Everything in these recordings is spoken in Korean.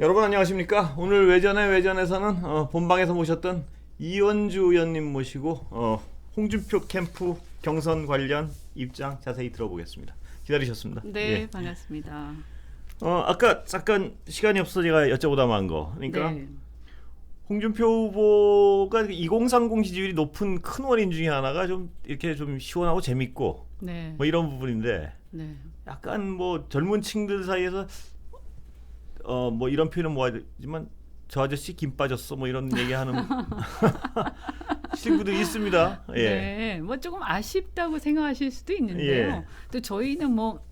여러분 안녕하십니까? 오늘 외전에서는 본방에서 모셨던 이원주 의원님 모시고 홍준표 캠프 경선 관련 입장 자세히 들어보겠습니다. 기다리셨습니다. 네, 예. 반갑습니다. 아까 잠깐 시간이 없어 제가 여쭤보다 만 거. 그러니까 네, 홍준표 후보가 2030 지지율이 높은 큰 원인 중에 하나가 좀 이렇게 좀 시원하고 재밌고 네, 뭐 이런 부분인데 네. 약간 뭐 젊은 층들 사이에서 뭐 이런 표현은 뭐하지만 저 아저씨 김 빠졌어 뭐 이런 얘기하는 친구들이 있습니다. 예. 네, 뭐 조금 아쉽다고 생각하실 수도 있는데요. 예. 또 저희는 뭐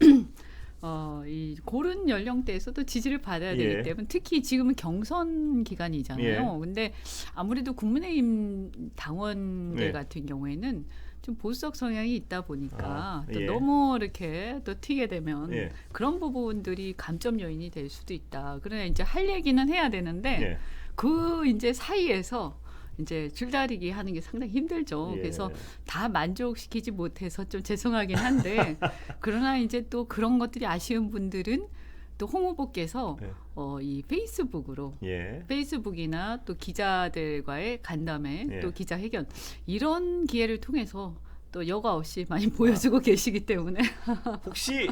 이 고른 연령대에서도 지지를 받아야 되기 예. 때문에 특히 지금은 경선 기간이잖아요. 예. 근데 아무래도 국민의힘 당원들 예. 같은 경우에는 좀 보수적 성향이 있다 보니까 또 예. 너무 이렇게 또 튀게 되면 예. 그런 부분들이 감점 요인이 될 수도 있다. 그러나 이제 할 얘기는 해야 되는데 예. 그 이제 사이에서 이제 줄다리기 하는 게 상당히 힘들죠. 예. 그래서 다 만족시키지 못해서 좀 죄송하긴 한데 그러나 이제 또 그런 것들이 아쉬운 분들은 또 홍 후보께서 예. 이 페이스북으로 예. 페이스북이나 또 기자들과의 간담회 예. 또 기자회견 이런 기회를 통해서 또 여과 없이 많이 보여주고 계시기 때문에 혹시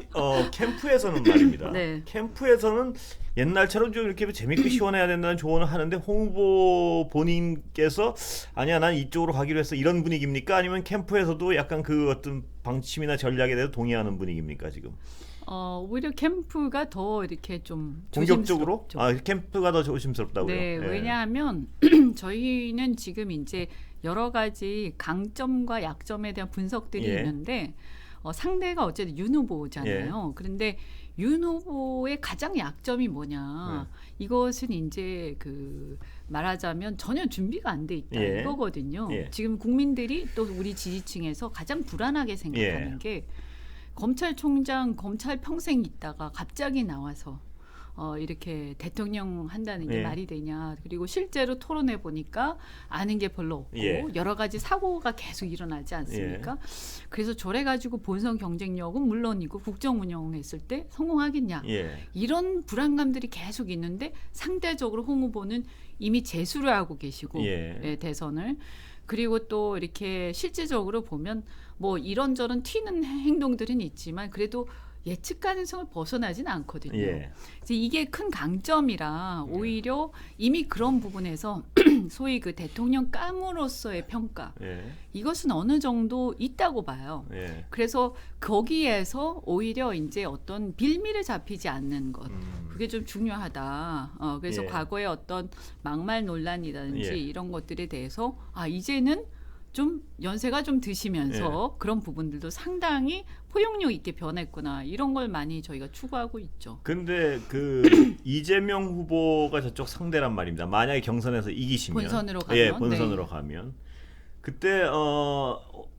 캠프에서는 말입니다. 네. 캠프에서는 옛날처럼 좀 이렇게 재밌고 시원해야 된다는 조언을 하는데 홍 후보 본인께서 아니야 난 이쪽으로 가기로 했어 이런 분위기입니까? 아니면 캠프에서도 약간 그 어떤 방침이나 전략에 대해서 동의하는 분위기입니까 지금? 오히려 캠프가 더 이렇게 좀 공격적으로? 조심스럽죠. 캠프가 더 조심스럽다고요? 네, 예. 왜냐하면 저희는 지금 이제 여러 가지 강점과 약점에 대한 분석들이 예. 있는데 상대가 어쨌든 윤 후보잖아요. 그런데 윤 후보의 가장 약점이 뭐냐? 이것은 이제 그 말하자면 전혀 준비가 안 돼 있다 예. 이거거든요. 예. 지금 국민들이 또 우리 지지층에서 가장 불안하게 생각하는 예. 게 검찰총장 검찰 평생 있다가 갑자기 나와서 이렇게 대통령 한다는 게 예. 말이 되냐. 그리고 실제로 토론해 보니까 아는 게 별로 없고 예. 여러 가지 사고가 계속 일어나지 않습니까? 그래서 저래 가지고 본선 경쟁력은 물론이고 국정 운영했을 때 성공하겠냐. 예. 이런 불안감들이 계속 있는데 상대적으로 홍 후보는 이미 재수를 하고 계시고 예. 대선을 그리고 또 이렇게 실질적으로 보면 뭐 이런저런 튀는 행동들은 있지만 그래도 예측 가능성을 벗어나진 않거든요. 예. 그래서 이게 큰 강점이라 오히려 이미 그런 부분에서 소위 그 대통령 감으로서의 평가 예. 이것은 어느 정도 있다고 봐요. 예. 그래서 거기에서 오히려 이제 어떤 빌미를 잡히지 않는 것 그게 좀 중요하다. 그래서 예. 과거의 어떤 막말 논란이라든지 예. 이런 것들에 대해서 이제는 좀 연세가 좀 드시면서 그런 부분들도 상당히 포용력 있게 변했구나 이런 걸 많이 저희가 추구하고 있죠. 근데 그 이재명 후보가 저쪽 상대란 말입니다. 만약에 경선에서 이기시면 본선으로 가면, 예, 본선으로 가면 그때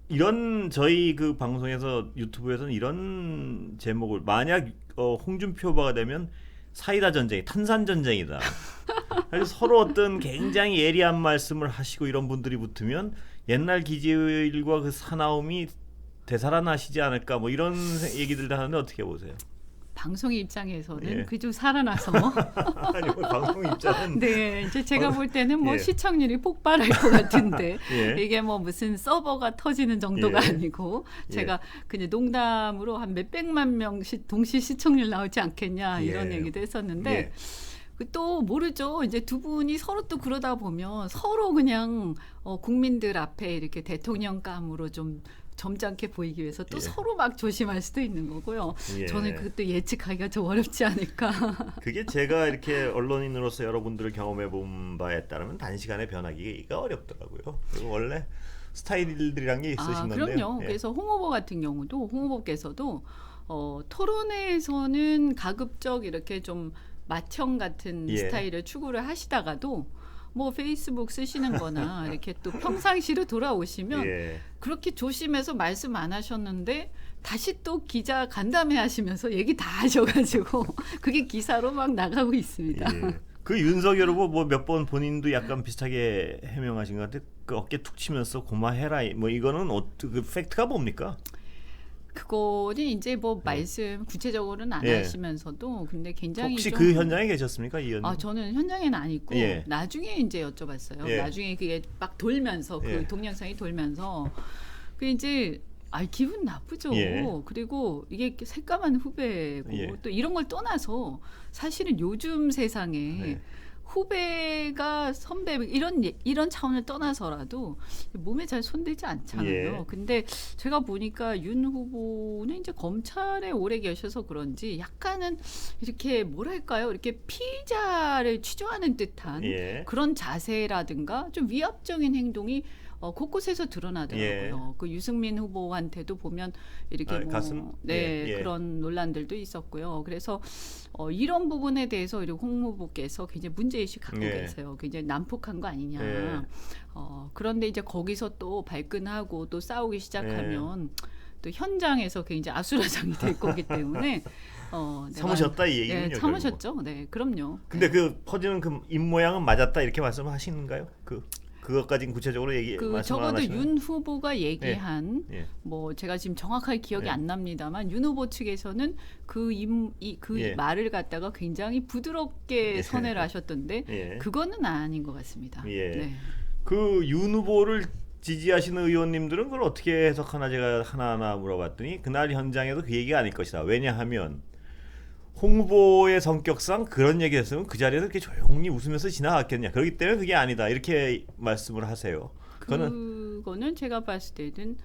이런 저희 그 방송에서 유튜브에서는 이런 제목을 만약 홍준표 후보가 되면 사이다 전쟁이 탄산 전쟁이다. 그래서 서로 어떤 굉장히 예리한 말씀을 하시고 이런 분들이 붙으면 옛날 기지일과 그 사나움이 되살아나시지 않을까 뭐 이런 얘기들 하는데 어떻게 보세요? 방송 입장에서는 예. 그게 좀 살아나서 아니 뭐 방송 입장은 네 이제 제가 볼 때는 뭐 예. 시청률이 폭발할 것 같은데 예. 이게 뭐 무슨 서버가 터지는 정도가 예. 아니고 예. 제가 그냥 농담으로 한 몇백만 명씩 동시 시청률 나오지 않겠냐 이런 예. 얘기도 했었는데 예. 또 모르죠. 이제 두 분이 서로 또 그러다 보면 서로 그냥 국민들 앞에 이렇게 대통령감으로 좀 점잖게 보이기 위해서 또 예. 서로 막 조심할 수도 있는 거고요. 예. 저는 그것도 예측하기가 좀 어렵지 않을까. 그게 제가 이렇게 언론인으로서 여러분들을 경험해 본 바에 따르면 단시간에 변하기가 어렵더라고요. 그리고 원래 스타일들이란 게 있으신 건데요. 그럼요. 예. 그래서 홍 후보 같은 경우도 홍 후보께서도 토론회에서는 가급적 이렇게 좀 맏형 같은 예. 스타일을 추구를 하시다가도 뭐 페이스북 쓰시는 거나 이렇게 또 평상시로 돌아오시면 예. 그렇게 조심해서 말씀 안 하셨는데 다시 또 기자 간담회 하시면서 얘기 다 하셔가지고 그게 기사로 막 나가고 있습니다. 예. 그 윤석열 후보 뭐 몇 번 본인도 약간 비슷하게 해명하신 것 같아. 그 어깨 툭 치면서 고마해라. 뭐 이거는 그 팩트가 뭡니까? 그거는 이제 뭐 예. 말씀 구체적으로는 안 예. 하시면서도 근데 굉장히 혹시 좀 그 현장에 계셨습니까, 이 의원님? 저는 현장에는 안 있고 예. 나중에 이제 여쭤봤어요. 예. 나중에 그게 막 돌면서 그 예. 동영상이 돌면서 그 이제 기분 나쁘죠. 예. 그리고 이게 새까만 후배고 예. 또 이런 걸 떠나서 사실은 요즘 세상에 네. 후배가 선배 이런 차원을 떠나서라도 몸에 잘 손대지 않잖아요. 예. 근데 제가 보니까 윤 후보는 이제 검찰에 오래 계셔서 그런지 약간은 이렇게 뭐랄까요? 이렇게 피의자를 취조하는 듯한 예. 그런 자세라든가 좀 위압적인 행동이 곳곳에서 드러나더라고요. 예. 그 유승민 후보한테도 보면 이렇게 가슴? 네, 예. 그런 논란들도 있었고요. 그래서 이런 부분에 대해서 우리 홍 후보께서 굉장히 문제의식 갖고 예. 계세요. 굉장히 난폭한 거 아니냐. 예. 그런데 이제 거기서 또 발끈하고 또 싸우기 시작하면 예. 또 현장에서 굉장히 아수라장이 될 거기 때문에 참으셨다 이 얘기군요. 네, 참으셨죠. 네, 그럼요. 근데 그 퍼지는 그 입 모양은 맞았다 이렇게 말씀하시는가요? 그것까지는 구체적으로 말씀 안 적어도 하시나요? 윤 후보가 얘기한 예. 뭐 제가 지금 정확하게 기억이 예. 안 납니다만 윤 후보 측에서는 그 예. 말을 갖다가 굉장히 부드럽게 예. 선회를 하셨던데 예. 그거는 아닌 것 같습니다. 예. 네. 그 윤 후보를 지지하시는 의원님들은 그걸 어떻게 해석하나 제가 하나하나 물어봤더니 그날 현장에도 그 얘기가 아닐 것이다. 왜냐하면 홍 후보의 성격상 그런 얘기했으면 그 자리에서 이렇게 조용히 웃으면서 지나갔겠냐. 그렇기 때문에 그게 아니다. 이렇게 말씀을 하세요. 그거는 제가 봤을 때는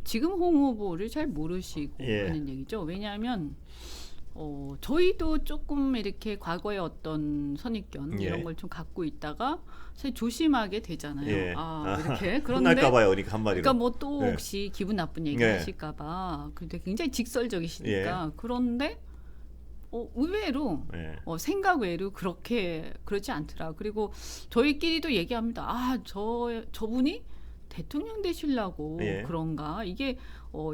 지금 홍 후보를 잘 모르시고 예. 하는 얘기죠. 왜냐하면 저희도 조금 이렇게 과거의 어떤 선입견 예. 이런 걸 좀 갖고 있다가 사실 조심하게 되잖아요. 예. 이렇게 그런데 혼날까 봐요. 그러니까 한마디로. 그러니까 뭐 또 예. 혹시 기분 나쁜 얘기 예. 하실까봐 근데 굉장히 직설적이시니까 예. 그런데 의외로 예. 생각 외로 그렇지 않더라. 그리고 저희끼리도 얘기합니다. 저분이 대통령 되시려고 예. 그런가? 이게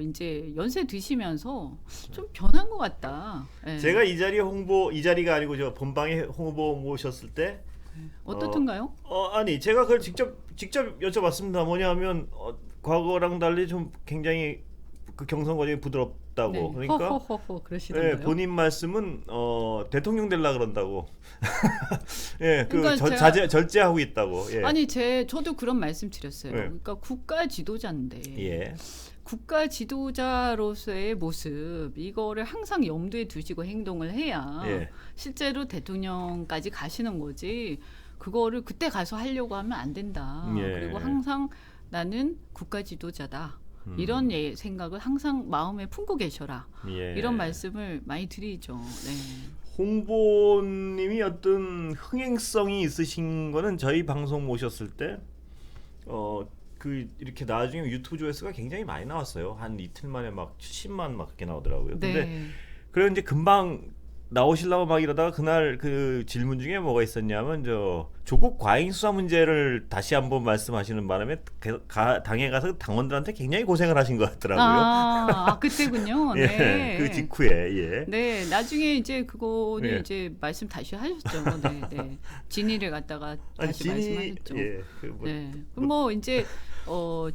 이제 연세 드시면서 좀 변한 것 같다. 예. 제가 이 자리가 아니고 저 본방에 홍 후보 모셨을 때 어떻든가요? 아니 제가 그걸 직접 여쭤봤습니다. 뭐냐면 과거랑 달리 좀 굉장히 그 경선 과정이 부드럽다고. 네. 그러니까 허허허허 그러시던가요? 본인 말씀은 대통령 되려 그런다고. 예, 그러니까 절제하고 있다고. 예. 아니 저도 그런 말씀 드렸어요. 네. 그러니까 국가 지도자인데 예. 국가 지도자로서의 모습 이거를 항상 염두에 두시고 행동을 해야 예. 실제로 대통령까지 가시는 거지. 그거를 그때 가서 하려고 하면 안 된다. 예. 그리고 항상 나는 국가 지도자다. 이런 생각을 항상 마음에 품고 계셔라. 예. 이런 말씀을 많이 드리죠. 네. 홍보님이 어떤 흥행성이 있으신 거는 저희 방송 모셨을 때 이렇게 나중에 유튜브 조회수가 굉장히 많이 나왔어요. 한 이틀 만에 막 70만 막 그렇게 나오더라고요. 근데 네. 그래 이제 금방 나오시려고 막 이러다가 그날 그 질문 중에 뭐가 있었냐면 조국 과잉 수사 문제를 다시 한번 말씀하시는 바람에 당에 가서 당원들한테 굉장히 고생을 하신 것 같더라고요. 그때군요. 예, 네. 그 직후에 예. 네, 나중에 이제 그거는 예. 이제 말씀 다시 하셨죠. 네, 네. 진위를 갖다가 다시 말씀하셨죠. 예, 네, 뭐 이제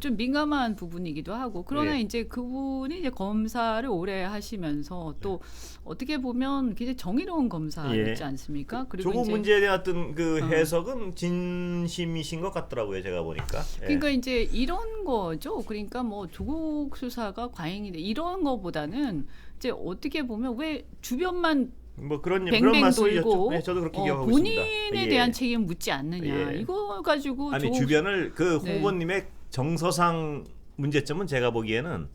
좀 민감한 부분이기도 하고 그러나 예. 이제 그분이 이제 검사를 오래 하시면서 또 어떻게 보면 굉장히 정의로운 검사였지 예. 않습니까? 그리고 조국 이제 문제에 대한 어떤 그 해석은 진심이신 것 같더라고요. 제가 보니까. 예. 그러니까 이제 이런 거죠. 그러니까 뭐 조국 수사가 과잉이 돼 이런 거보다는 이제 어떻게 보면 왜 주변만 뭐 그런 뱅뱅 말씀이셨죠. 돌고 네, 저도 그렇게 기억하고 있습니다. 본인에 예. 대한 책임 묻지 않느냐. 예. 이거 가지고 아니 주변을 그 네. 홍보님의 정서상 문제점은 제가 보기에는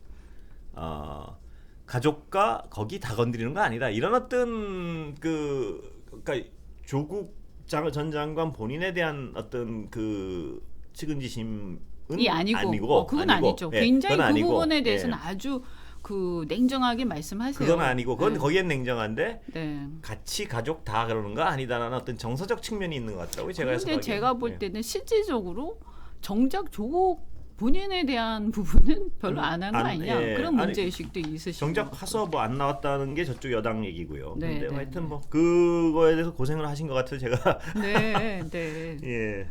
가족과 거기 다 건드리는 거 아니다. 이런 어떤 그러니까 조국 전 장관 본인에 대한 어떤 그 측은지심은 이 아니고 그건 아니죠. 예, 굉장히 그건 그 아니고, 부분에 대해서는 예. 아주 그 냉정하게 말씀하세요. 그건 아니고 그건 네. 거기엔 냉정한데 네. 같이 가족 다 그러는 거 아니다라는 어떤 정서적 측면이 있는 것 같더라고요. 제가 그런데 해석하기에는. 제가 볼 예. 때는 실질적으로 정작 조국 본인에 대한 부분은 별로 안 한 거 아니냐. 예. 그런 아니, 문제의식도 있으시고. 정작 하서 뭐 안 나왔다는 게 저쪽 여당 얘기고요. 네, 근데 네, 하여튼 네. 뭐 그거에 대해서 고생을 하신 것 같아요. 제가 네, 네. 예.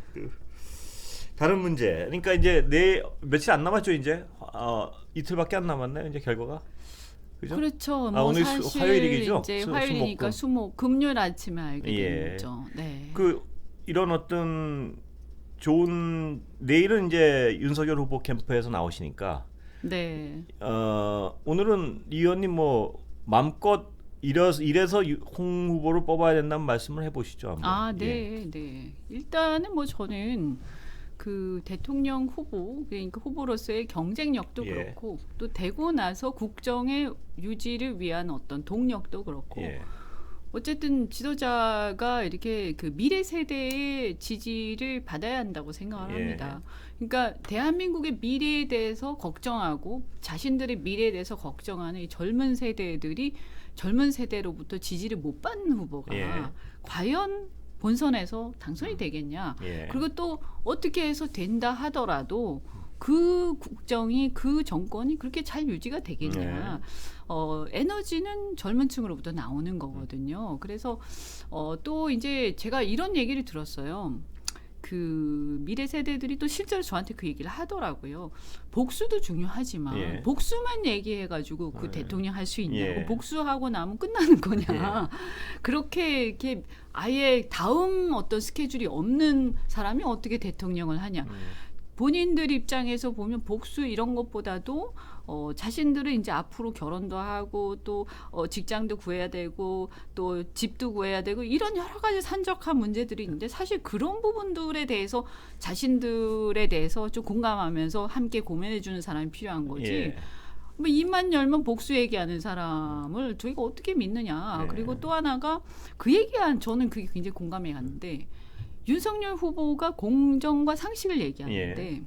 다른 문제. 그러니까 이제 며칠 안 남았죠, 이제. 이틀밖에 안 남았나요, 이제 결과가? 그죠? 그렇죠. 아, 뭐 오늘 사실 화요일이죠? 이제 수목금. 화요일이니까 금요일 아침에 알게 예. 됐죠. 네. 그 이런 어떤 좋은 내일은 이제 윤석열 후보 캠프에서 나오시니까 네. 오늘은 이 의원님 뭐 마음껏 이래서 홍 후보를 뽑아야 된다는 말씀을 해보시죠. 한번. 아, 네, 네. 일단은 뭐 저는 그 대통령 후보, 그러니까 후보로서의 경쟁력도 예. 그렇고 또 되고 나서 국정의 유지를 위한 어떤 동력도 그렇고 예. 어쨌든 지도자가 이렇게 그 미래 세대의 지지를 받아야 한다고 생각을 예. 합니다. 그러니까 대한민국의 미래에 대해서 걱정하고 자신들의 미래에 대해서 걱정하는 이 젊은 세대들이 젊은 세대로부터 지지를 못 받는 후보가 예. 과연 본선에서 당선이 되겠냐. 예. 그리고 또 어떻게 해서 된다 하더라도 그 국정이 그 정권이 그렇게 잘 유지가 되겠냐. 에너지는 젊은 층으로부터 나오는 거거든요. 그래서 또 이제 제가 이런 얘기를 들었어요. 그 미래 세대들이 또 실제로 저한테 그 얘기를 하더라고요. 복수도 중요하지만 예. 복수만 얘기해가지고 그 예. 대통령 할 수 있냐고. 예. 복수하고 나면 끝나는 거냐. 그렇게 이렇게 아예 다음 어떤 스케줄이 없는 사람이 어떻게 대통령을 하냐. 본인들 입장에서 보면 복수 이런 것보다도 자신들은 이제 앞으로 결혼도 하고 또 직장도 구해야 되고 또 집도 구해야 되고 이런 여러 가지 산적한 문제들이 있는데 사실 그런 부분들에 대해서 자신들에 대해서 좀 공감하면서 함께 고민해 주는 사람이 필요한 거지. 예. 뭐 입만 열면 복수 얘기하는 사람을 저희가 어떻게 믿느냐. 네. 그리고 또 하나가 그 얘기한 저는 그게 굉장히 공감이 갔는데 윤석열 후보가 공정과 상식을 얘기하는데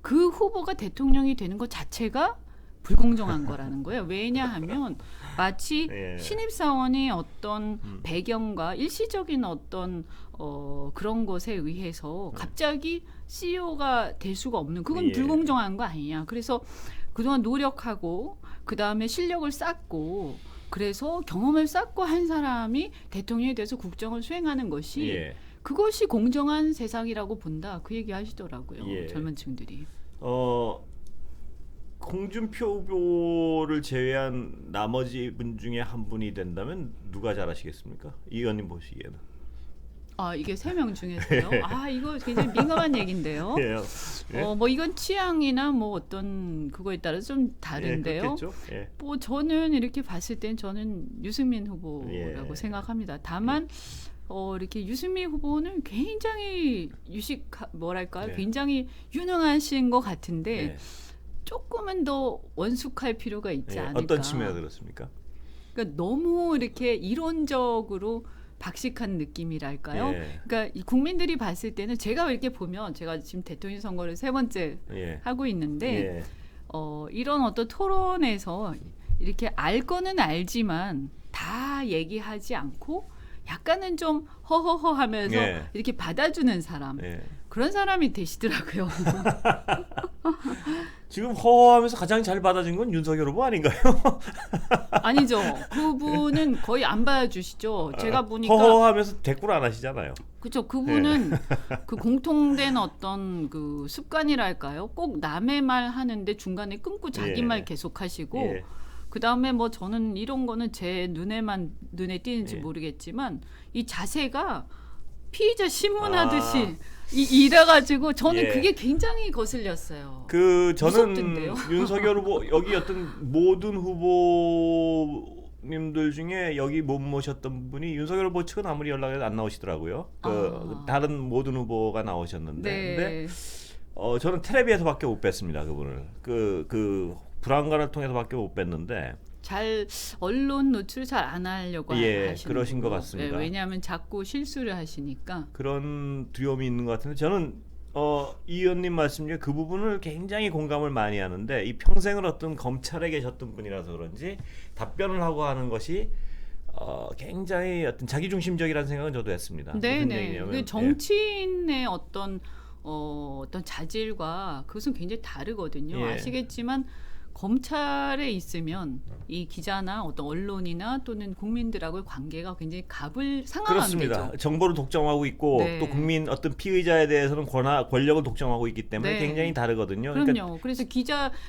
그 후보가 대통령이 되는 것 자체가 불공정한 거라는 거예요. 왜냐하면 마치 예. 신입사원이 어떤 배경과 일시적인 어떤 그런 것에 의해서 갑자기 CEO가 될 수가 없는 그건 예. 불공정한 거 아니냐. 그래서 그동안 노력하고 그다음에 실력을 쌓고 그래서 경험을 쌓고 한 사람이 대통령이 돼서 국정을 수행하는 것이 예. 그것이 공정한 세상이라고 본다. 그 얘기 하시더라고요. 예. 젊은 층들이. 홍준표 후보를 제외한 나머지 분 중에 한 분이 된다면 누가 잘하시겠습니까? 이 의원님 보시기에는. 아, 이게 3명 중에서요? 아, 이거 굉장히 민감한 얘기인데요. 예. 뭐 이건 취향이나 뭐 어떤 그거에 따라 좀 다른데요. 그렇겠죠. 예. 뭐 저는 이렇게 봤을 땐 저는 유승민 후보라고 예. 생각합니다. 다만 이렇게 유승민 후보는 굉장히 뭐랄까 네. 굉장히 유능하신 것 같은데 예. 조금은 더 원숙할 필요가 있지 예. 않을까. 어떤 측면에서 그렇습니까? 그러니까 너무 이렇게 이론적으로 박식한 느낌이랄까요. 예. 그러니까 이 국민들이 봤을 때는 제가 이렇게 보면 제가 지금 대통령 선거를 3번째 예. 하고 있는데 예. 이런 어떤 토론에서 이렇게 알 거는 알지만 다 얘기하지 않고 약간은 좀 허허허 하면서 예. 이렇게 받아주는 사람 예. 그런 사람이 되시더라고요. 지금 허허하면서 가장 잘 받아준 건 윤석열 후보 아닌가요? 아니죠. 그분은 거의 안 받아주시죠. 제가 보니까 허허하면서 대꾸를 안 하시잖아요. 그렇죠. 그분은 그 공통된 어떤 그 습관이랄까요. 꼭 남의 말 하는데 중간에 끊고 자기 예. 말 계속 하시고 예. 그 다음에 뭐 저는 이런 거는 제 눈에 띄는지 예. 모르겠지만 이 자세가 피의자 신문하듯이 아. 이래가지고 저는 예. 그게 굉장히 거슬렸어요. 저는 무섭던데요? 윤석열 후보 여기 어떤 모든 후보님들 중에 여기 못 모셨던 분이 윤석열 후보 측은 아무리 연락해도 안 나오시더라고요. 다른 모든 후보가 나오셨는데, 네. 근데 저는 텔레비에서밖에 못 뵀습니다. 그분을 그 불안감을 통해서밖에 못 뵀는데. 잘 언론 노출 잘 안 하려고 예, 하시는 그러신 것 거고. 같습니다. 네, 왜냐하면 자꾸 실수를 하시니까. 그런 두려움이 있는 것 같은데 저는 이 의원님 말씀 중에 그 부분을 굉장히 공감을 많이 하는데 이 평생을 어떤 검찰에 계셨던 분이라서 그런지 답변을 하고 하는 것이 굉장히 어떤 자기중심적이라는 생각은 저도 했습니다. 무슨 네네. 얘기냐면 그 정치인의 어떤 자질과 그것은 굉장히 다르거든요. 예. 아시겠지만 검찰에 있으면 이 기자나 어떤 언론이나 또는 국민들하고의 관계가 굉장히 상하게 그렇습니다. 되죠. 정보를 독점하고 있고 네. 또 국민 어떤 피의자에 대해서는 권력을 독점하고 있기 때문에 네. 굉장히 다르거든요. 그럼요. 그러니까 그래서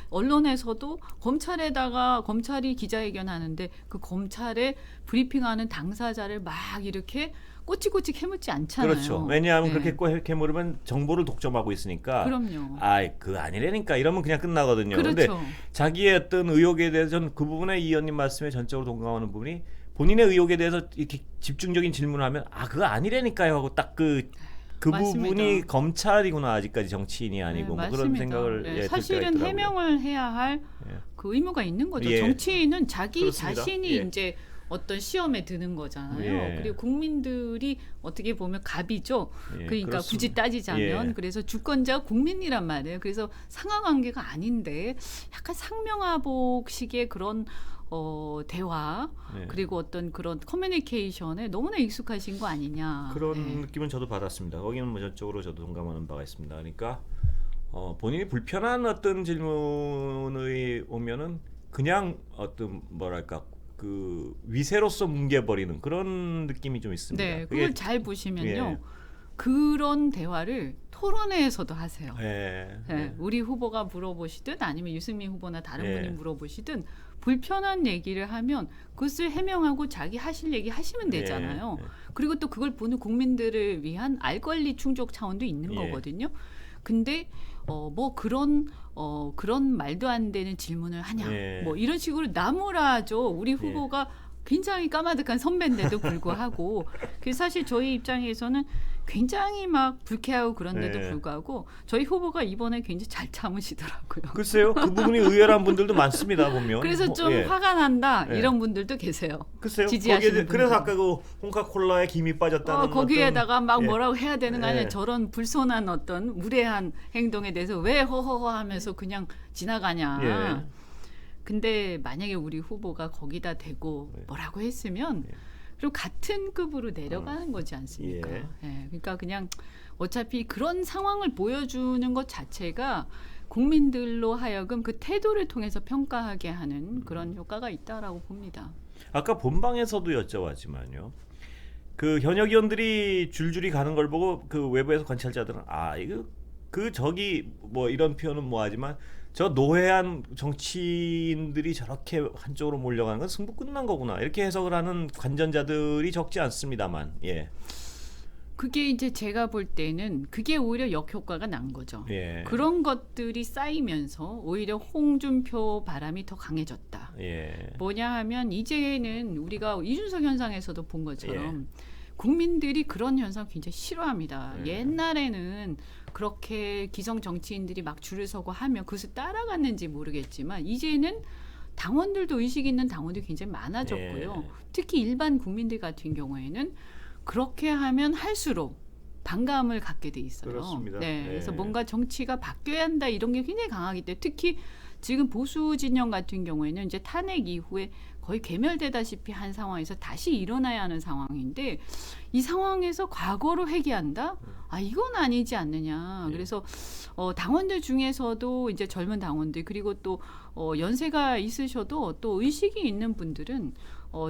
언론에서도 검찰이 기자회견하는데 그 검찰에 브리핑하는 당사자를 막 이렇게 꼬치꼬치 캐묻지 않잖아요. 그렇죠. 왜냐하면 네. 그렇게 캐물으면 정보를 독점하고 있으니까 그럼요. 그거 아니라니까 이러면 그냥 끝나거든요. 그런데 그렇죠. 자기의 어떤 의혹에 대해서 저는 그 부분에 이 의원님 말씀에 전적으로 동감하는 부분이 본인의 의혹에 대해서 이렇게 집중적인 질문을 하면 그거 아니라니까요 하고 딱 그 맞습니다. 부분이 검찰이구나 아직까지 정치인이 아니고 뭐 그런 맞습니다. 생각을 네, 들 사실은 때가 있더라고요. 해명을 해야 할 예. 그 의무가 있는 거죠. 예. 정치인은 자기 그렇습니다. 자신이 예. 이제 어떤 시험에 드는 거잖아요. 예. 그리고 국민들이 어떻게 보면 갑이죠. 예, 그러니까 그렇습니다. 굳이 따지자면 예. 그래서 주권자가 국민이란 말이에요. 그래서 상하관계가 아닌데 약간 상명하복식의 그런 대화 예. 그리고 어떤 그런 커뮤니케이션에 너무나 익숙하신 거 아니냐. 그런 네. 느낌은 저도 받았습니다. 거기는 뭐 전적으로 저도 동감하는 바가 있습니다. 그러니까 본인이 불편한 어떤 질문이 오면은 그냥 어떤 뭐랄까 그 위세로서 뭉개버리는 그런 느낌이 좀 있습니다. 네, 그게- 그걸 잘 보시면요. 예. 그런 대화를 토론회에서도 하세요. 예. 네, 우리 후보가 물어보시든 아니면 유승민 후보나 다른 예. 분이 물어보시든 불편한 얘기를 하면 그것을 해명하고 자기 하실 얘기 하시면 되잖아요. 예. 그리고 또 그걸 보는 국민들을 위한 알 권리 충족 차원도 있는 예. 거거든요. 근데 뭐 그런 말도 안 되는 질문을 하냐, 예. 뭐 이런 식으로 나무라죠. 우리 후보가 굉장히 까마득한 선배인데도 불구하고 그래서 사실 저희 입장에서는 굉장히 막 불쾌하고 그런데도 네. 불구하고 저희 후보가 이번에 굉장히 잘 참으시더라고요. 글쎄요, 그 부분이 의외란 분들도 많습니다 보면. 그래서 좀 예. 화가 난다 예. 이런 분들도 계세요. 글쎄요. 지지하시는 그래서 분들. 아까 그 홍카콜라에 김이 빠졌다는 거기에다가 막 예. 뭐라고 해야 되는 거 아니야. 예. 저런 불손한 어떤 무례한 행동에 대해서 왜 허허허 하면서 그냥 지나가냐. 예. 근데 만약에 우리 후보가 거기다 대고 뭐라고 했으면 그리고 같은 급으로 내려가는 거지 않습니까? 예. 예, 그러니까 그냥 어차피 그런 상황을 보여주는 것 자체가 국민들로 하여금 그 태도를 통해서 평가하게 하는 그런 효과가 있다라고 봅니다. 아까 본방에서도 여쭤봤지만요. 그 현역 의원들이 줄줄이 가는 걸 보고 그 외부에서 관찰자들은 이거 저기 뭐 이런 표현은 뭐하지만 저 노회한 정치인들이 저렇게 한쪽으로 몰려가는 건 승부 끝난 거구나 이렇게 해석을 하는 관전자들이 적지 않습니다만 그게 이제 제가 볼 때는 그게 오히려 역효과가 난 거죠. 예. 그런 것들이 쌓이면서 오히려 홍준표 바람이 더 강해졌다. 예. 뭐냐 하면 이제는 우리가 이준석 현상에서도 본 것처럼 예. 국민들이 그런 현상 굉장히 싫어합니다. 예. 옛날에는 그렇게 기성 정치인들이 막 줄을 서고 하면 그것을 따라갔는지 모르겠지만 이제는 당원들도 의식 있는 당원들이 굉장히 많아졌고요. 예. 특히 일반 국민들 같은 경우에는 그렇게 하면 할수록 반감을 갖게 돼 있어요. 그렇습니다. 네, 예. 그래서 뭔가 정치가 바뀌어야 한다 이런 게 굉장히 강하기 때문에 특히 지금 보수 진영 같은 경우에는 이제 탄핵 이후에 거의 괴멸되다시피 한 상황에서 다시 일어나야 하는 상황인데 이 상황에서 과거로 회귀한다? 이건 아니지 않느냐. 그래서 당원들 중에서도 이제 젊은 당원들 그리고 또 연세가 있으셔도 또 의식이 있는 분들은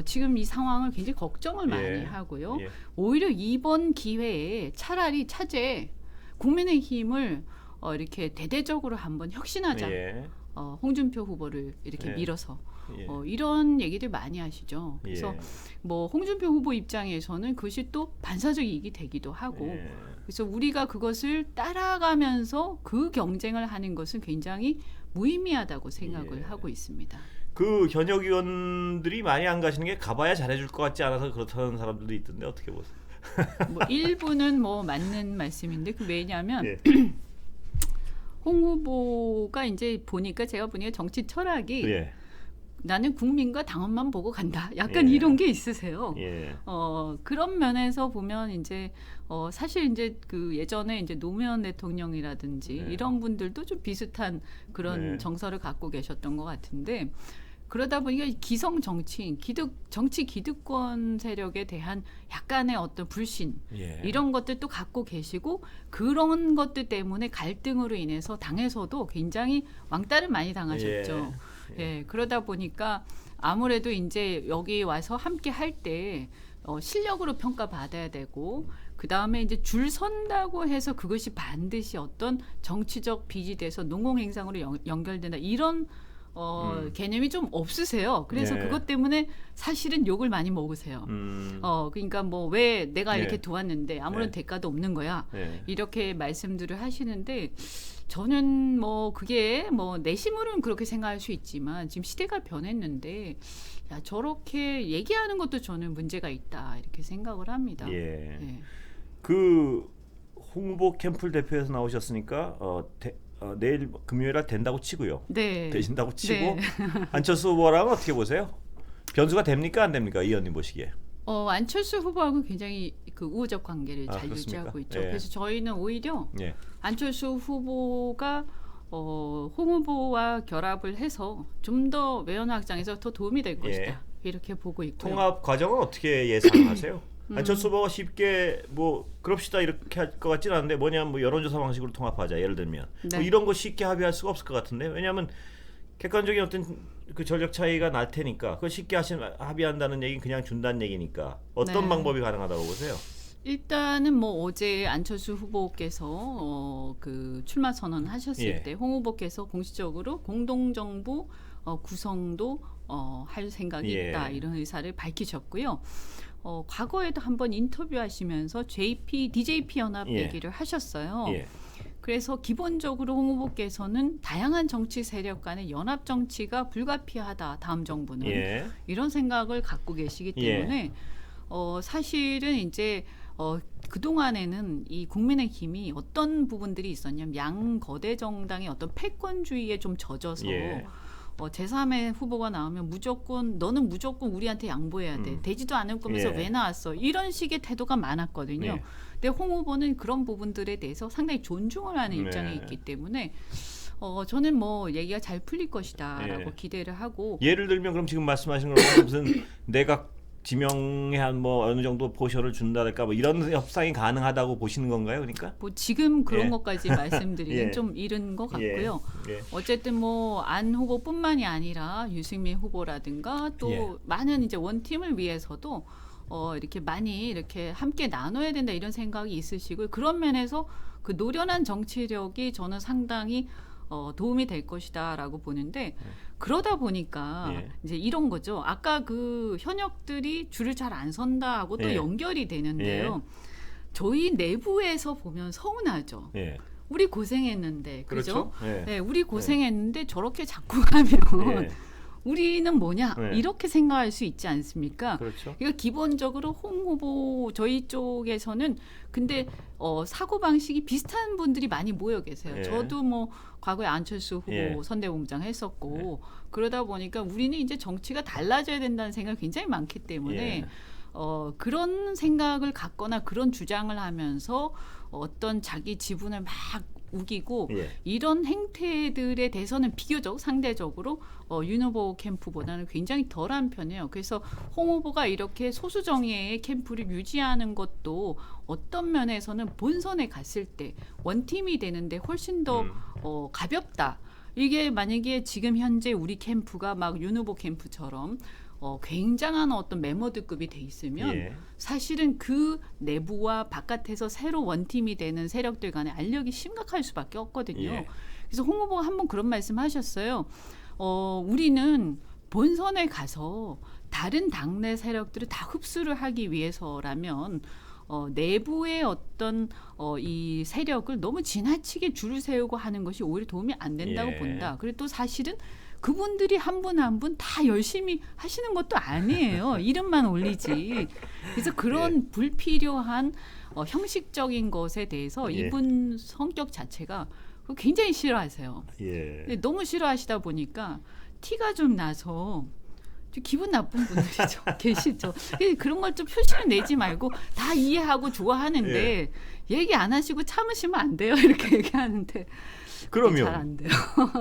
지금 이 상황을 굉장히 걱정을 많이 하고요. 예. 오히려 이번 기회에 차라리 차제 국민의힘을 이렇게 대대적으로 한번 혁신하자. 예. 홍준표 후보를 이렇게 예. 밀어서 예. 이런 얘기들 많이 하시죠. 그래서 예. 뭐 홍준표 후보 입장에서는 그것이 또 반사적 이익이 되기도 하고 예. 그래서 우리가 그것을 따라가면서 그 경쟁을 하는 것은 굉장히 무의미하다고 생각을 예. 하고 있습니다. 그 현역 의원들이 많이 안 가시는 게 가봐야 잘해줄 것 같지 않아서 그렇다는 사람들도 있던데 어떻게 보세요? 뭐 일부는 뭐 맞는 말씀인데 왜냐하면 예. 홍 후보가 이제 제가 보니까 정치 철학이 예. 나는 국민과 당원만 보고 간다. 약간 예. 이런 게 있으세요. 예. 그런 면에서 보면 이제 사실 이제 그 예전에 이제 노무현 대통령이라든지 이런 분들도 좀 비슷한 그런 정서를 갖고 계셨던 것 같은데 그러다 보니까 기성 정치인, 정치 기득권 세력에 대한 약간의 어떤 불신 이런 것들도 갖고 계시고 그런 것들 때문에 갈등으로 인해서 당에서도 굉장히 왕따를 많이 당하셨죠. 예, 그러다 보니까 아무래도 이제 여기 와서 함께 할 때 실력으로 평가받아야 되고 그 다음에 이제 줄 선다고 해서 그것이 반드시 어떤 정치적 빚이 돼서 농공행상으로 연결된다 이런 개념이 좀 없으세요. 그래서 예. 그것 때문에 사실은 욕을 많이 먹으세요. 그러니까 뭐 왜 내가 이렇게 예. 도왔는데 아무런 예. 대가도 없는 거야. 예. 이렇게 말씀들을 하시는데 저는 뭐 그게 뭐 내심으로는 그렇게 생각할 수 있지만 지금 시대가 변했는데 야 저렇게 얘기하는 것도 저는 문제가 있다 이렇게 생각을 합니다. 예. 네. 그 홍 후보 캠프 대표에서 나오셨으니까 내일 금요일에 된다고 치고요. 네. 되신다고 치고 네. 안철수 후보랑은 어떻게 보세요? 변수가 됩니까 안 됩니까? 이 의원님 보시기에. 안철수 후보하고 굉장히 그 우호적 관계를 잘 그렇습니까? 유지하고 있죠. 예. 그래서 저희는 오히려 예. 안철수 후보가 홍 후보와 결합을 해서 좀 더 외연 확장에서 더 도움이 될 것이다. 이렇게 보고 있고요. 통합 과정은 어떻게 예상하세요? 안철수 후보가 쉽게 뭐 그럽시다 이렇게 할 것 같지는 않은데 뭐냐면 뭐 여론조사 방식으로 통합하자 예를 들면 네. 뭐 이런 거 쉽게 합의할 수가 없을 것 같은데 왜냐하면 객관적인 어떤 그 전력 차이가 날 테니까 그걸 쉽게 합의한다는 얘기는 그냥 준다는 얘기니까 어떤 네. 방법이 가능하다고 보세요? 일단은 뭐 어제 안철수 후보께서 그 출마 선언하셨을 예. 때 홍 후보께서 공식적으로 공동정부 구성도 할 생각이 예. 있다 이런 의사를 밝히셨고요. 과거에도 한번 인터뷰하시면서 DJP 연합 예. 얘기를 하셨어요. 예. 그래서 기본적으로 홍 후보께서는 다양한 정치 세력 간의 연합 정치가 불가피하다. 다음 정부는 예. 이런 생각을 갖고 계시기 때문에 사실은 이제 그동안에는 이 국민의힘이 어떤 부분들이 있었냐면 양거대 정당의 어떤 패권주의에 좀 젖어서 예. 제3의 후보가 나오면 너는 무조건 우리한테 양보해야 돼. 되지도 않을 거면서 예. 왜 나왔어. 이런 식의 태도가 많았거든요. 예. 근데 홍 후보는 그런 부분들에 대해서 상당히 존중을 하는 네. 입장에 있기 때문에 저는 뭐 얘기가 잘 풀릴 것이다라고 예. 기대를 하고 예를 들면 그럼 지금 말씀하신 거는 무슨 내각 지명에 한 뭐 어느 정도 보셔를 준다랄까 뭐 이런 협상이 가능하다고 보시는 건가요? 그러니까? 뭐 지금 그런 예. 것까지 말씀드리긴 예. 좀 이른 것 같고요. 예. 어쨌든 뭐 안 후보뿐만이 아니라 유승민 후보라든가 또 예. 많은 이제 원팀을 위해서도 이렇게 많이 이렇게 함께 나눠야 된다 이런 생각이 있으시고 그런 면에서 그 노련한 정치력이 저는 상당히 도움이 될 것이다라고 보는데 그러다 보니까 예. 이제 이런 거죠. 아까 그 현역들이 줄을 잘 안 선다하고 또 예. 연결이 되는데요. 저희 내부에서 보면 서운하죠. 예. 우리 고생했는데, 그죠? 그렇죠? 예. 네, 우리 고생했는데 저렇게 자꾸 가면 예. 우리는 뭐냐 네. 이렇게 생각할 수 있지 않습니까? 그렇죠. 그러니까 기본적으로 홍 후보 저희 쪽에서는 근데 사고 방식이 비슷한 분들이 많이 모여 계세요. 예. 저도 뭐 과거에 안철수 후보 예. 선대본부장 했었고 그러다 보니까 우리는 이제 정치가 달라져야 된다는 생각이 굉장히 많기 때문에 예. 그런 생각을 갖거나 그런 주장을 하면서 어떤 자기 지분을 막 우기고 예. 이런 행태들에 대해서는 비교적 상대적으로 윤 후보 캠프보다는 굉장히 덜한 편이에요. 그래서 홍 후보가 이렇게 소수 정예의 캠프를 유지하는 것도 어떤 면에서는 본선에 갔을 때 원팀이 되는데 훨씬 더 가볍다. 이게 만약에 지금 현재 우리 캠프가 막 윤 후보 캠프처럼 굉장한 어떤 메모드급이 돼 있으면 예. 사실은 그 내부와 바깥에서 새로 원팀이 되는 세력들 간의 알력이 심각할 수밖에 없거든요. 예. 그래서 홍 후보가 한번 그런 말씀하셨어요. 우리는 본선에 가서 다른 당내 세력들을 다 흡수를 하기 위해서라면 내부의 어떤 이 세력을 너무 지나치게 줄을 세우고 하는 것이 오히려 도움이 안 된다고 예. 본다. 그리고 또 사실은 그분들이 한 분 한 분 다 열심히 하시는 것도 아니에요. 이름만 올리지. 그래서 그런 불필요한 형식적인 것에 대해서 예. 이분 성격 자체가 굉장히 싫어하세요. 예. 근데 너무 싫어하시다 보니까 티가 좀 나서 좀 기분 나쁜 분들이 좀 계시죠. 그런 걸 좀 표시를 내지 말고 다 이해하고 좋아하는데 얘기 안 하시고 참으시면 안 돼요. 이렇게 얘기하는데 그러면 잘 안 돼요.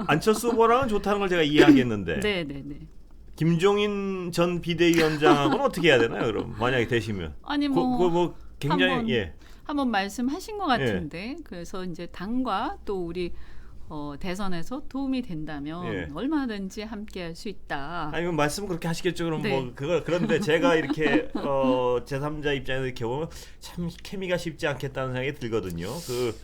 안철수 후보랑은 좋다는 걸 제가 이해하겠는데 네네네. 김종인 전 비대위원장하고는 어떻게 해야 되나요? 그럼 만약에 되시면 아니 뭐 굉장히 한번 말씀하신 것 같은데 그래서 이제 당과 또 우리 대선에서 도움이 된다면 예. 얼마든지 함께할 수 있다. 아니 말씀 그렇게 하시겠죠. 그럼 네. 뭐 그걸 그런데 제가 이렇게 제3자 입장에서 이렇게 보면 참 케미가 쉽지 않겠다는 생각이 들거든요. 그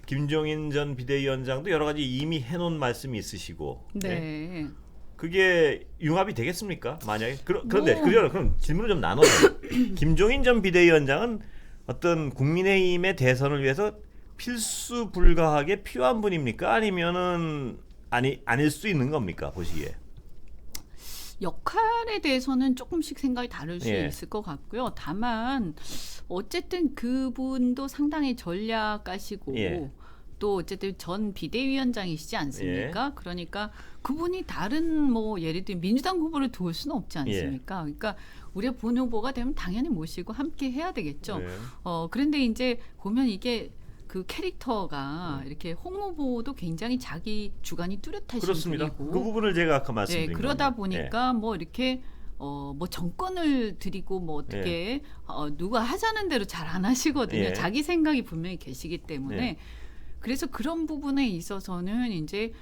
김종인 전 비대위원장도 여러 가지 이미 해놓은 말씀이 있으시고, 네. 예? 그게 융합이 되겠습니까? 만약에 그런데 뭐. 그럼 질문을 좀 나눠서 김종인 전 비대위원장은 어떤 국민의힘의 대선을 위해서 필수 불가하게 필요한 분입니까? 아니면은 아닐 수 있는 겁니까? 보시기에. 역할에 대해서는 조금씩 생각이 다를 수 예. 있을 것 같고요. 다만 어쨌든 그분도 상당히 전략가시고 예. 또 어쨌든 전 비대위원장이시지 않습니까? 그러니까 그분이 다른 뭐 예를 들면 민주당 후보를 도울 수는 없지 않습니까? 그러니까 우리가 본 후보가 되면 당연히 모시고 함께 해야 되겠죠. 네. 그런데 이제 보면 이게 그 캐릭터가 이렇게 홍 후보도 굉장히 자기 주관이 뚜렷하신 그렇습니다. 분이고 그 부분을 제가 아까 말씀드린 네, 그러다 겁니다. 보니까 뭐 이렇게 뭐 정권을 드리고 뭐 어떻게 누가 하자는 대로 잘 안 하시거든요. 예. 자기 생각이 분명히 계시기 때문에 예. 그래서 그런 부분에 있어서는 이제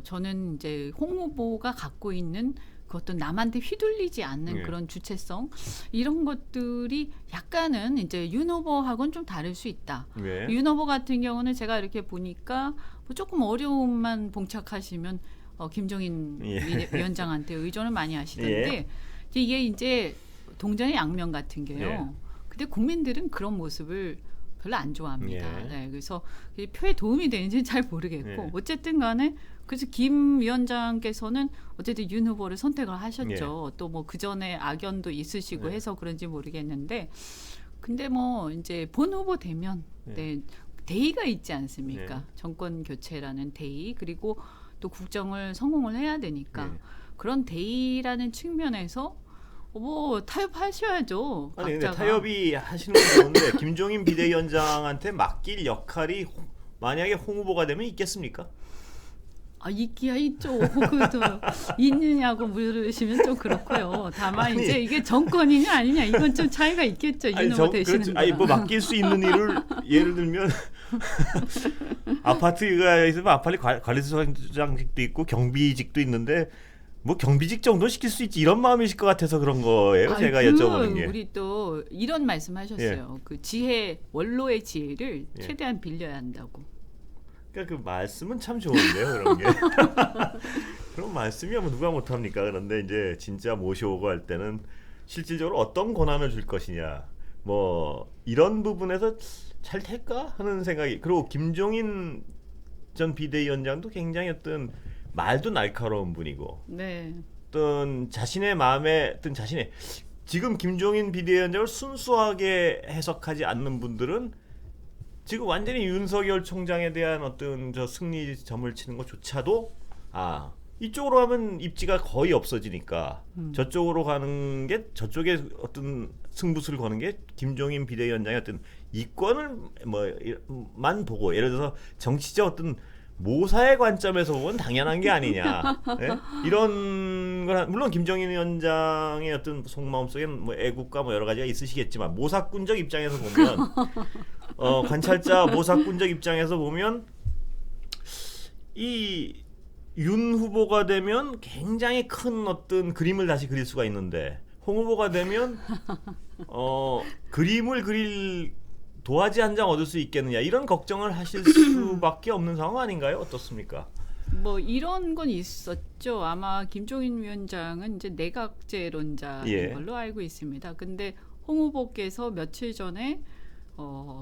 저는 이제 홍 후보가 갖고 있는 그 어떤 남한테 휘둘리지 않는 예. 그런 주체성 이런 것들이 약간은 이제 윤 후보하고는 좀 다를 수 있다. 예. 윤 후보 같은 경우는 제가 이렇게 보니까 뭐 조금 어려움만 봉착하시면 김종인 예. 위원장한테 의존을 많이 하시던데 이게 이제 동전의 양면 같은 게요. 예. 근데 국민들은 그런 모습을 별로 안 좋아합니다. 예. 네, 그래서 이 표에 도움이 되는지는 잘 모르겠고 예. 어쨌든 간에 그래서 김 위원장께서는 어쨌든 윤 후보를 선택을 하셨죠. 또 뭐 그 전에 악연도 있으시고 예. 해서 그런지 모르겠는데 근데 뭐 이제 본 후보 되면 네, 대의가 있지 않습니까? 정권 교체라는 대의 그리고 또 국정을 성공을 해야 되니까 그런 대의라는 측면에서 뭐 타협하셔야죠. 아니 근데 각자가. 타협이 하시는 건 좋은데 김종인 비대위원장한테 맡길 역할이 만약에 홍 후보가 되면 있겠습니까? 있기야 있죠. 그것도 있느냐고 물으시면 좀 그렇고요. 다만 아니, 이제 이게 정권이냐 아니냐 이건 좀 차이가 있겠죠. 윤 후보 되시는 그렇죠. 거랑. 뭐 맡길 수 있는 일을 예를 들면 아파트가 있으면 아파트 관리소장직도 있고 경비직도 있는데 뭐 경비직 정도 시킬 수 있지 이런 마음이실 것 같아서 그런 거예요. 제가 여쭤보는 게. 우리 또 이런 말씀하셨어요. 그 지혜 원로의 지혜를 최대한 빌려야 한다고. 그러니까 그 말씀은 참 좋은데요, 그런 게. 그런 말씀이야 뭐 누가 못합니까? 그런데 이제 진짜 모셔오고 할 때는 실질적으로 어떤 권한을 줄 것이냐, 뭐 이런 부분에서 잘 될까 하는 생각이. 그리고 김종인 전 비대위원장도 굉장히 어떤 말도 날카로운 분이고, 네. 어떤 자신의 마음에 어떤 자신의 지금 김종인 비대위원장을 순수하게 해석하지 않는 분들은 지금 완전히 윤석열 총장에 대한 어떤 저 승리점을 치는 것조차도 이쪽으로 하면 입지가 거의 없어지니까 저쪽으로 가는 게 저쪽에 어떤 승부수를 거는 게 김종인 비대위원장의 어떤 이권을 뭐만 보고 예를 들어서 정치적 어떤 모사의 관점에서 보면 당연한 게 아니냐. 예? 이런 걸 물론 김종인 위원장의 어떤 속마음 속에는 뭐 애국가 뭐 여러 가지가 있으시겠지만 모사꾼적 입장에서 보면 관찰자 모사꾼적 입장에서 보면 이 윤 후보가 되면 굉장히 큰 어떤 그림을 다시 그릴 수가 있는데 홍 후보가 되면 그림을 그릴 도화지 한 장 얻을 수 있겠느냐 이런 걱정을 하실 수밖에 없는 상황 아닌가요? 어떻습니까? 뭐 이런 건 있었죠. 아마 김종인 위원장은 이제 내각제론자인 걸로 알고 있습니다. 근데 홍 후보께서 며칠 전에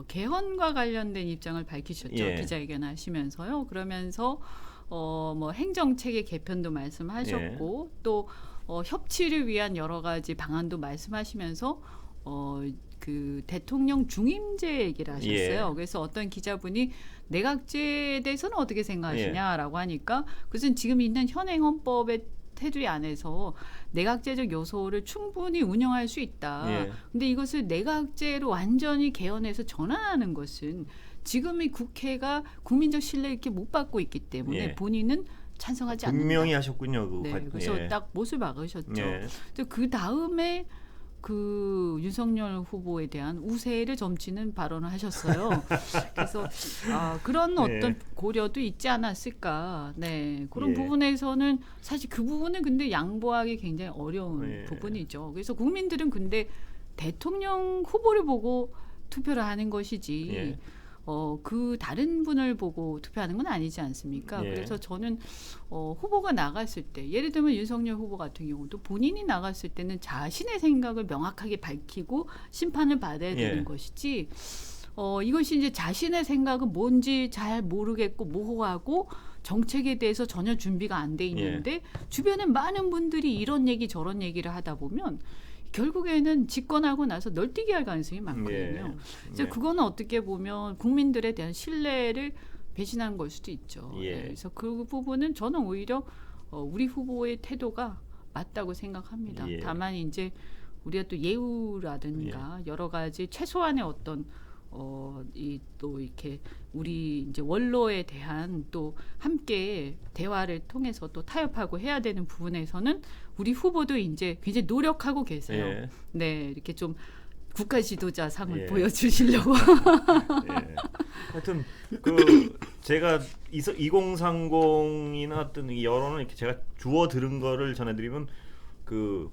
개헌과 관련된 입장을 밝히셨죠. 기자회견 하시면서요. 그러면서 뭐 행정체계 개편도 말씀하셨고 또 협치를 위한 여러 가지 방안도 말씀하시면서 그 대통령 중임제 얘기를 하셨어요. 그래서 어떤 기자분이 내각제에 대해서는 어떻게 생각하시냐라고 하니까 그것은 지금 있는 현행 헌법의 테두리 안에서 내각제적 요소를 충분히 운영할 수 있다. 근데 이것을 내각제로 완전히 개헌해서 전환하는 것은 지금 이 국회가 국민적 신뢰를 이렇게 못 받고 있기 때문에 본인은 찬성하지 않는다. 분명히 하셨군요. 그래서 딱 못을 박으셨죠. 그 다음에 그 윤석열 후보에 대한 우세를 점치는 발언을 하셨어요. 그래서 그런 어떤 고려도 있지 않았을까. 네, 그런 부분에서는 사실 그 부분은 근데 양보하기 굉장히 어려운 부분이죠. 그래서 국민들은 근데 대통령 후보를 보고 투표를 하는 것이지. 그 다른 분을 보고 투표하는 건 아니지 않습니까? 그래서 저는 후보가 나갔을 때 예를 들면 윤석열 후보 같은 경우도 본인이 나갔을 때는 자신의 생각을 명확하게 밝히고 심판을 받아야 되는 것이지 이것이 이제 자신의 생각은 뭔지 잘 모르겠고 모호하고 정책에 대해서 전혀 준비가 안 돼 있는데 주변에 많은 분들이 이런 얘기 저런 얘기를 하다 보면 결국에는 집권하고 나서 널뛰기 할 가능성이 많거든요. 그래서 그거는 어떻게 보면 국민들에 대한 신뢰를 배신한 걸 수도 있죠. 그래서 그 부분은 저는 오히려 우리 후보의 태도가 맞다고 생각합니다. 다만 이제 우리가 또 예우라든가 여러 가지 최소한의 어떤 또 이렇게 우리 이제 원로에 대한 또 함께 대화를 통해서 또 타협하고 해야 되는 부분에서는 우리 후보도 이제 굉장히 노력하고 계세요. 네, 이렇게 좀 국가 지도자 상을 보여주시려고. 하여튼 그 제가 2030이나 어떤 이 여론을 이렇게 제가 주워 들은 거를 전해드리면 그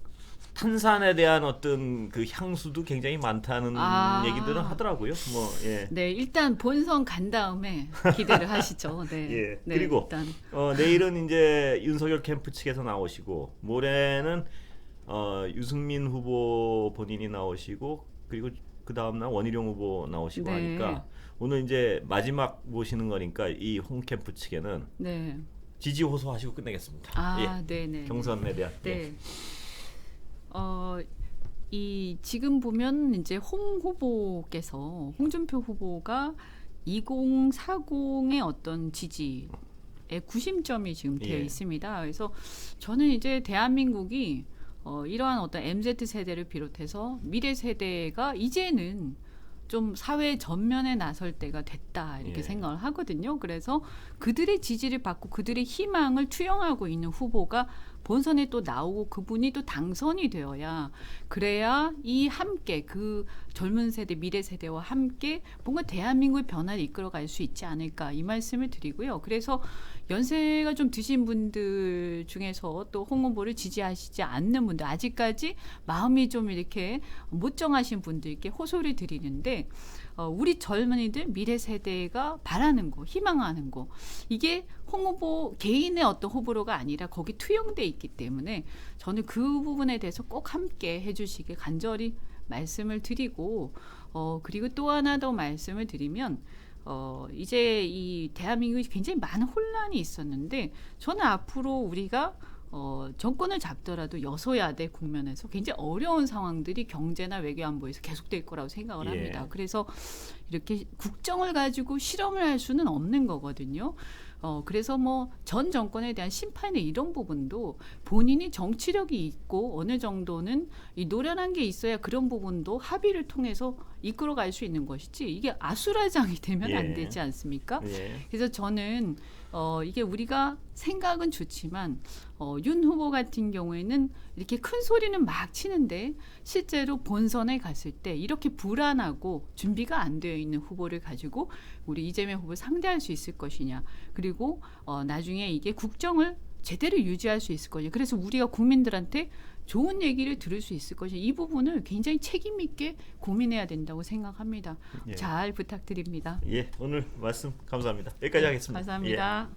탄산에 대한 어떤 그 향수도 굉장히 많다는 얘기들은 하더라고요. 네, 일단 본선 간 다음에 기대를 하시죠. 네. 그리고 일단. 내일은 이제 윤석열 캠프 측에서 나오시고 모레는 유승민 후보 본인이 나오시고 그리고 그 다음 날 원희룡 후보 나오시고 하니까 오늘 이제 마지막 모시는 거니까 이 홍 캠프 측에는 지지 호소하시고 끝내겠습니다. 네네. 경선에 대한. 이 지금 보면 이제 홍준표 후보가 2040의 어떤 지지의 구심점이 지금 되어 있습니다. 그래서 저는 이제 대한민국이 이러한 어떤 MZ 세대를 비롯해서 미래 세대가 이제는 좀 사회 전면에 나설 때가 됐다 이렇게 생각을 하거든요. 그래서 그들의 지지를 받고 그들의 희망을 투영하고 있는 후보가 본선에 또 나오고 그분이 또 당선이 되어야 그래야 이 함께 그 젊은 세대 미래 세대와 함께 뭔가 대한민국의 변화를 이끌어갈 수 있지 않을까 이 말씀을 드리고요. 그래서 연세가 좀 드신 분들 중에서 또 홍 후보를 지지하시지 않는 분들 아직까지 마음이 좀 이렇게 못 정하신 분들께 호소를 드리는데 우리 젊은이들 미래 세대가 바라는 거 희망하는 거 이게 홍 후보 개인의 어떤 호불호가 아니라 거기 투영돼 있기 때문에 저는 그 부분에 대해서 꼭 함께 해주시길 간절히 말씀을 드리고 그리고 또 하나 더 말씀을 드리면 이제 이 대한민국이 굉장히 많은 혼란이 있었는데 저는 앞으로 우리가 정권을 잡더라도 여소야대 국면에서 굉장히 어려운 상황들이 경제나 외교 안보에서 계속될 거라고 생각을 합니다. 그래서 이렇게 국정을 가지고 실험을 할 수는 없는 거거든요. 그래서 뭐 전 정권에 대한 심판의 이런 부분도 본인이 정치력이 있고 어느 정도는 이 노련한 게 있어야 그런 부분도 합의를 통해서 이끌어갈 수 있는 것이지 이게 아수라장이 되면 안 되지 않습니까? 그래서 저는 이게 우리가 생각은 좋지만 윤 후보 같은 경우에는 이렇게 큰 소리는 막 치는데 실제로 본선에 갔을 때 이렇게 불안하고 준비가 안 되어 있는 후보를 가지고 우리 이재명 후보를 상대할 수 있을 것이냐 그리고 나중에 이게 국정을 제대로 유지할 수 있을 거냐 그래서 우리가 국민들한테 좋은 얘기를 들을 수 있을 것이냐 이 부분을 굉장히 책임 있게 고민해야 된다고 생각합니다. 잘 부탁드립니다. 오늘 말씀 감사합니다. 여기까지 하겠습니다. 감사합니다.